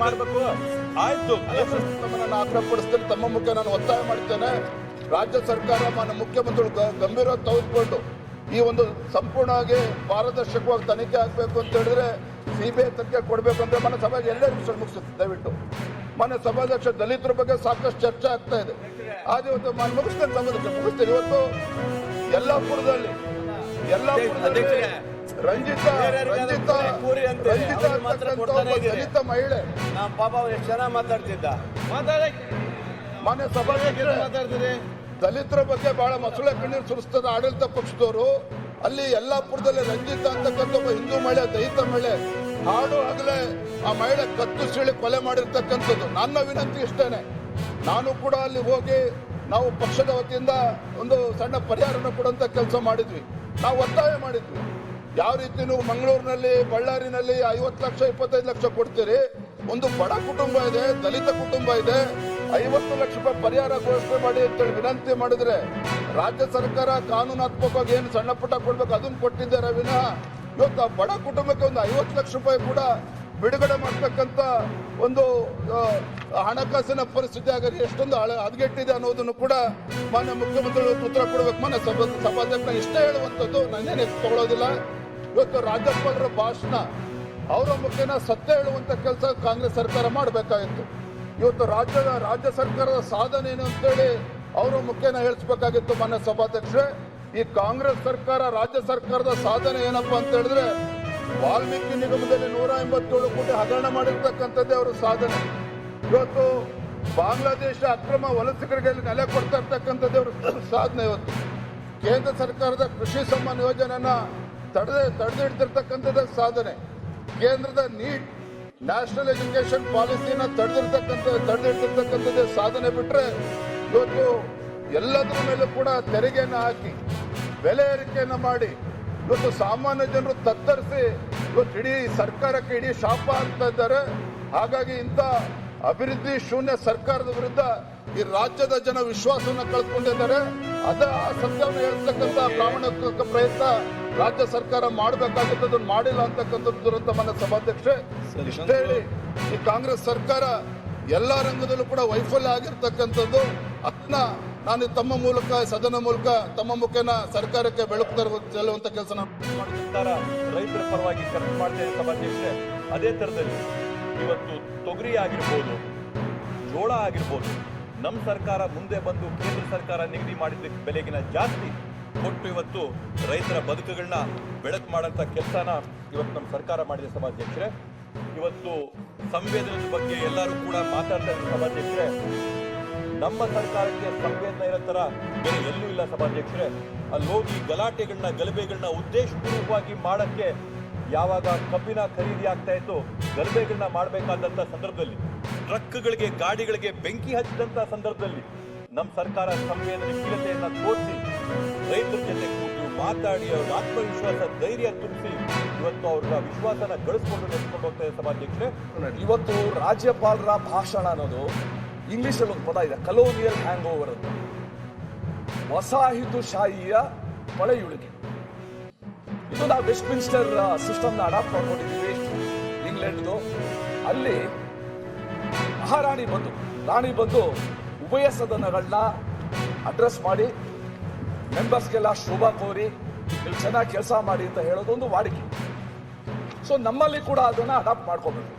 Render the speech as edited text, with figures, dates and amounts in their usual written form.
ಮಾಡಬೇಕು. ಆಯ್ತು, ನಮ್ಮನ್ನು ಆಗ್ರಹಪಡಿಸ್ತೇನೆ. ತಮ್ಮ ಮುಖ್ಯ ನಾನು ಒತ್ತಾಯ ಮಾಡ್ತೇನೆ. ರಾಜ್ಯ ಸರ್ಕಾರ ಮಾನ್ಯ ಮುಖ್ಯಮಂತ್ರಿಗಳು ಗಂಭೀರವಾಗಿ ತೆಗೆದುಕೊಂಡು ಈ ಒಂದು ಸಂಪೂರ್ಣವಾಗಿ ಪಾರದರ್ಶಕವಾಗಿ ತನಿಖೆ ಆಗಬೇಕು ಅಂತ ಹೇಳಿದ್ರೆ ಸಿಬಿಐ ತನಿಖೆ ಕೊಡಬೇಕು ಅಂತ ಮನೆ ಸಭೆಗೆ ಎಲ್ಲೇ ಮುಗಿಸುತ್ತೆ. ದಯವಿಟ್ಟು ಮನೆ ಸಭಾಧ್ಯಕ್ಷ ದಲಿತರ ಬಗ್ಗೆ ಸಾಕಷ್ಟು ಚರ್ಚೆ ಆಗ್ತಾ ಇದೆ. ಆದ್ರೆ ಇವತ್ತು ಮುಗಿಸ್ತೇನೆ, ಸಭಾಧ್ಯಕ್ಷ ಮುಗಿಸ್ತೇನೆ. ಇವತ್ತು ಯಲ್ಲಾಪುರದಲ್ಲಿ ರಂಜಿತಾ ದಲಿತ ಮಹಿಳೆ ಪಾಪ ಎಷ್ಟು ಚೆನ್ನಾಗಿ ಮಾತಾಡ್ತಿದ್ದ. ಮಾನ್ಯ ಸಭಾಧ್ಯಕ್ಷ ಮಾತಾಡ್ತೀರಿ ದಲಿತರ ಬಗ್ಗೆ ಬಹಳ ಮೊಸಳೆ ಕಣ್ಣೀರು ಸುರಿಸ್ತದ ಆಡಳಿತ ಪಕ್ಷದವರು. ಅಲ್ಲಿ ಯಲ್ಲಾಪುರದಲ್ಲಿ ರಂಜಿತಾ ಅಂತಕ್ಕಂಥ ಒಬ್ಬ ಹಿಂದೂ ಮಹಿಳೆ, ದಲಿತ ಮಹಿಳೆ ಹಾಡು ಆಗಲೇ ಆ ಮಹಿಳೆ ಕತ್ತು ಸೀಳಿ ಕೊಲೆ ಮಾಡಿರ್ತಕ್ಕಂಥದ್ದು. ನನ್ನ ವಿನಂತಿ ಇಷ್ಟೇನೆ, ನಾನು ಕೂಡ ಅಲ್ಲಿ ಹೋಗಿ ನಾವು ಪಕ್ಷದ ವತಿಯಿಂದ ಒಂದು ಸಣ್ಣ ಪರಿಹಾರನ ಕೊಡುವಂತ ಕೆಲಸ ಮಾಡಿದ್ವಿ. ನಾವು ಒತ್ತಾಯ ಮಾಡಿದ್ವಿ, ಯಾವ ರೀತಿ ನೀವು ಮಂಗಳೂರಿನಲ್ಲಿ ಬಳ್ಳಾರಿನಲ್ಲಿ 50 ಲಕ್ಷ 25 ಲಕ್ಷ ಕೊಡ್ತೀರಿ, ಒಂದು ಬಡ ಕುಟುಂಬ ಇದೆ, ದಲಿತ ಕುಟುಂಬ ಇದೆ, 50 ಲಕ್ಷ ರೂಪಾಯಿ ಪರಿಹಾರ ಘೋಷಣೆ ಮಾಡಿ ಅಂತೇಳಿ ವಿನಂತಿ ಮಾಡಿದ್ರೆ ರಾಜ್ಯ ಸರ್ಕಾರ ಕಾನೂನಾತ್ಮಕವಾಗಿ ಏನು ಸಣ್ಣ ಪುಟ್ಟ ಕೊಡ್ಬೇಕು ಅದನ್ನು ಕೊಟ್ಟಿದ್ದಾರೆ ವಿನಃ ಇವತ್ತು ಆ ಬಡ ಕುಟುಂಬಕ್ಕೆ ಒಂದು 50 ಲಕ್ಷ ರೂಪಾಯಿ ಕೂಡ ಬಿಡುಗಡೆ ಮಾಡ್ತಕ್ಕಂಥ ಒಂದು ಹಣಕಾಸಿನ ಪರಿಸ್ಥಿತಿ ಆಗಲಿ ಎಷ್ಟೊಂದು ಹದಗೆಟ್ಟಿದೆ ಅನ್ನೋದನ್ನು ಕೂಡ ಮಾನ್ಯ ಮುಖ್ಯಮಂತ್ರಿಗಳು ಉತ್ತರ ಕೊಡಬೇಕು. ಮಾನ್ಯ ಸಭಾಧ್ಯಕ್ಷ ಇಷ್ಟೇ ಹೇಳುವಂಥದ್ದು, ನಾನೇನು ತಗೊಳ್ಳೋದಿಲ್ಲ. ಇವತ್ತು ರಾಜ್ಯಪಾಲರ ಭಾಷಣ ಅವರ ಮುಖೇನ ಸತ್ಯ ಹೇಳುವಂತ ಕೆಲಸ ಕಾಂಗ್ರೆಸ್ ಸರ್ಕಾರ ಮಾಡಬೇಕಾಗಿತ್ತು. ಇವತ್ತು ರಾಜ್ಯ ಸರ್ಕಾರದ ಸಾಧನೆ ಏನು ಅಂತೇಳಿ ಅವರ ಮುಖೇನ ಹೇಳಿಸ್ಬೇಕಾಗಿತ್ತು. ಮಾನ್ಯ ಸಭಾಧ್ಯಕ್ಷರೇ, ಈ ಕಾಂಗ್ರೆಸ್ ಸರ್ಕಾರ ರಾಜ್ಯ ಸರ್ಕಾರದ ಸಾಧನೆ ಏನಪ್ಪಾ ಅಂತ ಹೇಳಿದ್ರೆ ವಾಲ್ಮೀಕಿ ನಿಗಮದಲ್ಲಿ 187 ಕೋಟಿ ಹಗರಣ ಮಾಡಿರ್ತಕ್ಕಂಥದ್ದೇ ಅವರ ಸಾಧನೆ. ಇವತ್ತು ಬಾಂಗ್ಲಾದೇಶ ಅಕ್ರಮ ವಲಸಿಗರಿಗೆ ನೆಲೆ ಕೊಡ್ತಾ ಇರ್ತಕ್ಕಂಥದ್ದೇ ಅವರ ಸಾಧನೆ. ಇವತ್ತು ಕೇಂದ್ರ ಸರ್ಕಾರದ ಕೃಷಿ ಸಮ್ಮಾನ್ ಯೋಜನೆಯನ್ನ ತಡೆದಿಡ್ತಿರ್ತಕ್ಕಂಥದ್ದೇ ಸಾಧನೆ. ಕೇಂದ್ರದ ನೀಟ್ ನ್ಯಾಷನಲ್ ಎಜುಕೇಶನ್ ಪಾಲಿಸಿನ ತಡೆದಿಡ್ತಿರ್ತಕ್ಕಂಥದ್ದೇ ಸಾಧನೆ. ಬಿಟ್ರೆ ಇವತ್ತು ಎಲ್ಲದರ ಮೇಲೂ ಕೂಡ ತೆರಿಗೆಯನ್ನು ಹಾಕಿ ಬೆಲೆ ಏರಿಕೆಯನ್ನ ಮಾಡಿ ಇವತ್ತು ಸಾಮಾನ್ಯ ಜನರು ತತ್ತರಿಸಿ ಇವತ್ತು ಇಡೀ ಸರ್ಕಾರಕ್ಕೆ ಇಡೀ ಶಾಪ ಆಗ್ತಾ ಇದ್ದಾರೆ. ಹಾಗಾಗಿ ಇಂಥ ಅಭಿವೃದ್ಧಿ ಶೂನ್ಯ ಸರ್ಕಾರದ ವಿರುದ್ಧ ಈ ರಾಜ್ಯದ ಜನ ವಿಶ್ವಾಸವನ್ನು ಕಳ್ಕೊಂಡಿದ್ದಾರೆ. ಆ ಸತ್ಯವನ್ನು ಹೇಳ್ತಕ್ಕಂಥ ಪ್ರಾಮಾಣಿಕ ಪ್ರಯತ್ನ ರಾಜ್ಯ ಸರ್ಕಾರ ಮಾಡಬೇಕಾಗಿತ್ತು, ಮಾಡಿಲ್ಲ ಅಂತಕ್ಕಂಥದ್ದು ದುರಂತ. ಮನ ಸಭಾಧ್ಯಕ್ಷೆ ಇಷ್ಟೇ ಹೇಳಿ, ಈ ಕಾಂಗ್ರೆಸ್ ಸರ್ಕಾರ ಎಲ್ಲಾ ರಂಗದಲ್ಲೂ ಕೂಡ ವೈಫಲ್ಯ ಆಗಿರ್ತಕ್ಕಂಥದ್ದು. ಅದನ್ನ ನಾನು ತಮ್ಮ ಮೂಲಕ ಸದನ ಮೂಲಕ ತಮ್ಮ ಮುಖೇನ ಸರ್ಕಾರಕ್ಕೆ ಬೆಳಕು ಚೆಲ್ಲುವಂತ ಕೆಲಸ ಮಾಡಿರ್ತಾರ. ರೈತರ ಪರವಾಗಿ ಕೆಲಸ ಮಾಡ್ತೇನೆ ಸಭಾಧ್ಯಕ್ಷೆ. ಅದೇ ತರದಲ್ಲಿ ಇವತ್ತು ತೊಗರಿ ಆಗಿರ್ಬೋದು, ಜೋಳ ಆಗಿರ್ಬೋದು, ನಮ್ಮ ಸರ್ಕಾರ ಮುಂದೆ ಬಂದು ಕೇಂದ್ರ ಸರ್ಕಾರ ನಿಗದಿ ಮಾಡಿದ ಬೆಲೆಗಿನ ಜಾಸ್ತಿ ಕೊಟ್ಟು ಇವತ್ತು ರೈತರ ಬದುಕುಗಳನ್ನ ಬೆಳಕು ಮಾಡೋಂಥ ಕೆಲಸನ ಇವತ್ತು ನಮ್ಮ ಸರ್ಕಾರ ಮಾಡಿದೆ ಸಭಾಧ್ಯಕ್ಷರೇ. ಇವತ್ತು ಸಂವೇದನದ ಬಗ್ಗೆ ಎಲ್ಲರೂ ಕೂಡ ಮಾತಾಡ್ತಾ ಇದ್ದಾರೆ ಸಭಾಧ್ಯಕ್ಷರೇ. ನಮ್ಮ ಸರ್ಕಾರಕ್ಕೆ ಸಂವೇದನೆ ಇರೋ ಥರ ಬೇರೆ ಎಲ್ಲೂ ಇಲ್ಲ ಸಭಾಧ್ಯಕ್ಷರೇ. ಅಲ್ಲಿ ಹೋಗಿ ಗಲಾಟೆಗಳನ್ನ ಗಲಭೆಗಳನ್ನ ಉದ್ದೇಶಪೂರ್ವಕವಾಗಿ ಮಾಡೋಕ್ಕೆ ಯಾವಾಗ ಕಬ್ಬಿನ ಖರೀದಿ ಆಗ್ತಾ ಇತ್ತು, ಗಲಭೆಗಳನ್ನ ಮಾಡಬೇಕಾದಂಥ ಸಂದರ್ಭದಲ್ಲಿ, ಟ್ರಕ್ಗಳಿಗೆ ಗಾಡಿಗಳಿಗೆ ಬೆಂಕಿ ಹಚ್ಚಿದಂಥ ಸಂದರ್ಭದಲ್ಲಿ ನಮ್ಮ ಸರ್ಕಾರ ಸಂವೇದನಶೀಲತೆಯನ್ನು ತೋರಿಸಿ ರೈತರ ಜೊತೆ ಕೂತು ಮಾತಾಡಿ ಅವ್ರ ಆತ್ಮವಿಶ್ವಾಸ ಧೈರ್ಯ ತುಂಬಿಸಿ ಇವತ್ತು ಅವ್ರ ವಿಶ್ವಾಸನ ಗಳಿಸ್ಕೊಂಡು ನೆನೆಸ್ಕೊಂಡು ಹೋಗ್ತಾ ಇದೆ ಸಭಾಧ್ಯಕ್ಷರೇ. ಇವತ್ತು ರಾಜ್ಯಪಾಲರ ಭಾಷಣ ಅನ್ನೋದು ಇಂಗ್ಲಿಷಲ್ಲಿ ಒಂದು ಪದ ಇದೆ, ಕಲೋನಿಯಲ್ ಹ್ಯಾಂಗ್ ಓವರ್ ಅಂತ. ವಸಾಹತುಶಾಹಿಯ ಪಳೆಯುಳಿಕೆ. ಇದು ನಾವು ವೆಸ್ಟ್ ಮಿನ್ಸ್ಟರ್ ಸಿಸ್ಟಮ್ನ ಅಡಾಪ್ಟ್ ಮಾಡ್ಕೊಂಡಿದ್ದೀವಿ ಇಂಗ್ಲೆಂಡ್ದು. ಅಲ್ಲಿ ರಾಣಿ ಬಂದು ಉಭಯ ಸದನಗಳನ್ನ ಅಡ್ರೆಸ್ ಮಾಡಿ ಮೆಂಬರ್ಸ್ಗೆಲ್ಲ ಶುಭ ಕೋರಿ ಇಲ್ಲಿ ಚೆನ್ನಾಗಿ ಕೆಲಸ ಮಾಡಿ ಅಂತ ಹೇಳೋದೊಂದು ವಾಡಿಕೆ. ಸೊ ನಮ್ಮಲ್ಲಿ ಕೂಡ ಅದನ್ನ ಅಡಾಪ್ಟ್ ಮಾಡ್ಕೋಬೇಕು.